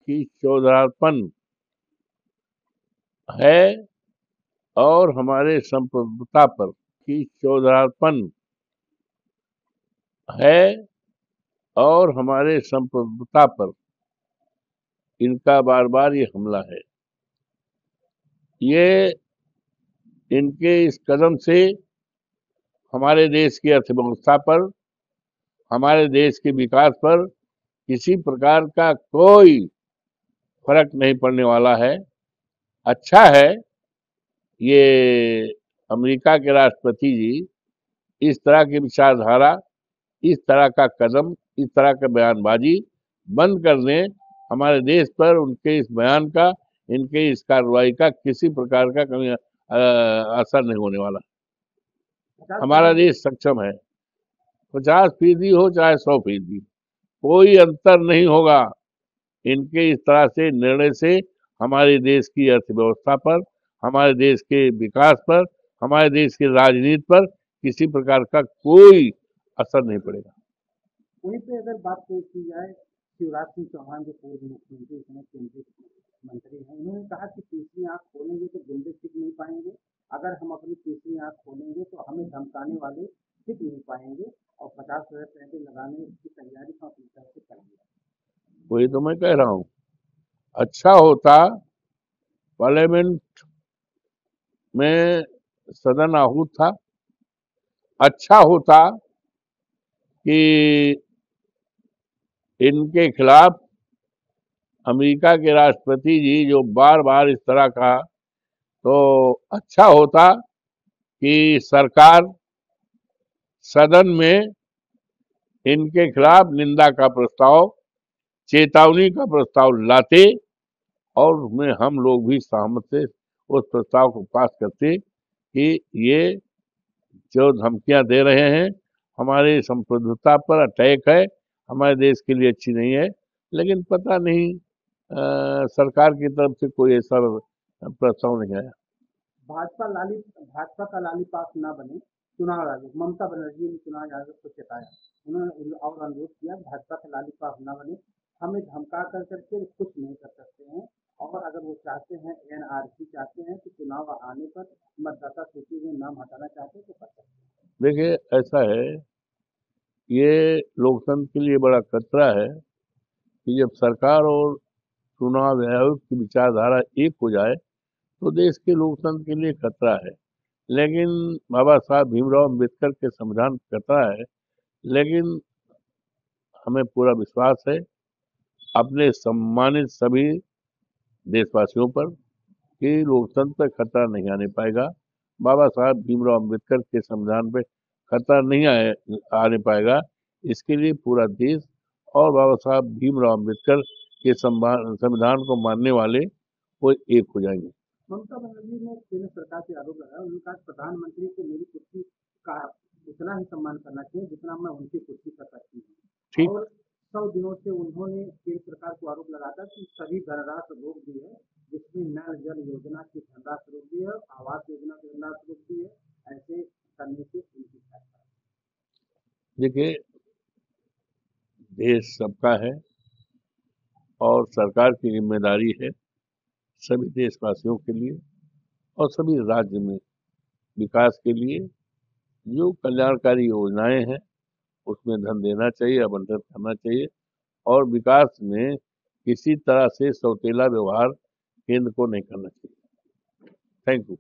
की चौधरापन है और हमारे संप्रभुता पर की चौधरापन है और हमारे संप्रभुता पर इनका बार बार ये हमला है। ये इनके इस कदम से हमारे देश की अर्थव्यवस्था पर, हमारे देश के विकास पर किसी प्रकार का कोई फर्क नहीं पड़ने वाला है। अच्छा है ये अमेरिका के राष्ट्रपति जी इस तरह की विचारधारा, इस तरह का कदम, इस तरह का बयानबाजी बंद कर दें। हमारे देश पर उनके इस बयान का, इनके इस कार्रवाई का किसी प्रकार का कभी असर नहीं होने वाला। हमारा देश सक्षम है। 50% हो चाहे 100%, कोई अंतर नहीं होगा इनके इस तरह से निर्णय से हमारे देश की अर्थव्यवस्था पर, हमारे देश के विकास पर, हमारे देश की राजनीति पर किसी प्रकार का कोई असर नहीं पड़ेगा। वहीं पे अगर बात की जाए, शिवराज सिंह चौहान जो पूर्व मुख्यमंत्री, इसमें केंद्रीय मंत्री हैं, उन्होंने कहा कि तीसरी आंख खोलेंगे तो गुंडे टिक नहीं पाएंगे, अगर हम अपनी तीसरी आंख खोलेंगे तो हमें धमकाने वाले टिक नहीं पाएंगे, और 50,000 पैसे लगाने की तैयारी हम अपनी तरफ से करेंगे। वही तो मैं कह रहा हूँ। अच्छा होता पार्लियामेंट में सदन आहूत था, अच्छा होता कि इनके खिलाफ अमेरिका के राष्ट्रपति जी जो बार बार इस तरह का, तो अच्छा होता कि सरकार सदन में इनके खिलाफ निंदा का प्रस्ताव, चेतावनी का प्रस्ताव लाते और उसमें हम लोग भी सहमत थे, उस प्रस्ताव को पास करते कि ये जो धमकियां दे रहे हैं हमारे संप्रभुता पर अटैक है, हमारे देश के लिए अच्छी नहीं है। लेकिन पता नहीं सरकार की तरफ से कोई ऐसा प्रस्ताव नहीं आया। भाजपा का लाली पास न बने चुनाव आयोग, ममता बनर्जी ने चुनाव आयोग को चेताया, उन्होंने और अनुरोध किया भाजपा का लाली पास न बने, हमें धमका कर करके कुछ नहीं कर सकते हैं, और अगर वो चाहते हैं एनआरसी चाहते हैं तो चुनाव आने पर मतदाता सूची में नाम हटाना चाहते हैं तो कर सकते हैं। देखिए ऐसा है, ये लोकतंत्र के लिए बड़ा खतरा है कि जब सरकार और चुनाव आयोग की विचारधारा एक हो जाए तो देश के लोकतंत्र के लिए खतरा है। लेकिन बाबा साहब भीमराव अम्बेडकर के संविधान खतरा है, लेकिन हमें पूरा विश्वास है अपने सम्मानित सभी देशवासियों पर कि लोकतंत्र पर खतरा नहीं आने पाएगा। बाबा साहब भीमराव अम्बेडकर के संविधान पे खतरा नहीं आने पाएगा। इसके लिए पूरा देश और बाबा साहब भीमराव अम्बेडकर के संविधान को मानने वाले वो एक हो जाएंगे। ममता बनर्जी ने केंद्र सरकार से आरोप लगाया, उन्होंने कहा प्रधानमंत्री को मेरी कुर्सी का उतना ही सम्मान करना चाहिए जितना मैं उनकी कुर्सी का करती हूँ। ठीक। और 100 दिनों से उन्होंने केंद्र सरकार को आरोप लगाया था कि सभी धनराशि रोक दी है, जिसमें नल जल योजना की धनराशि रोक दी है, आवास योजना की धनराशि रोक दी है, ऐसे करने से उनकी देखिए देश सबका है और सरकार की जिम्मेदारी है सभी देशवासियों के लिए और सभी राज्य में विकास के लिए जो कल्याणकारी योजनाएं हैं उसमें धन देना चाहिए, आवंटन करना चाहिए, और विकास में किसी तरह से सौतेला व्यवहार केंद्र को नहीं करना चाहिए। Thank you.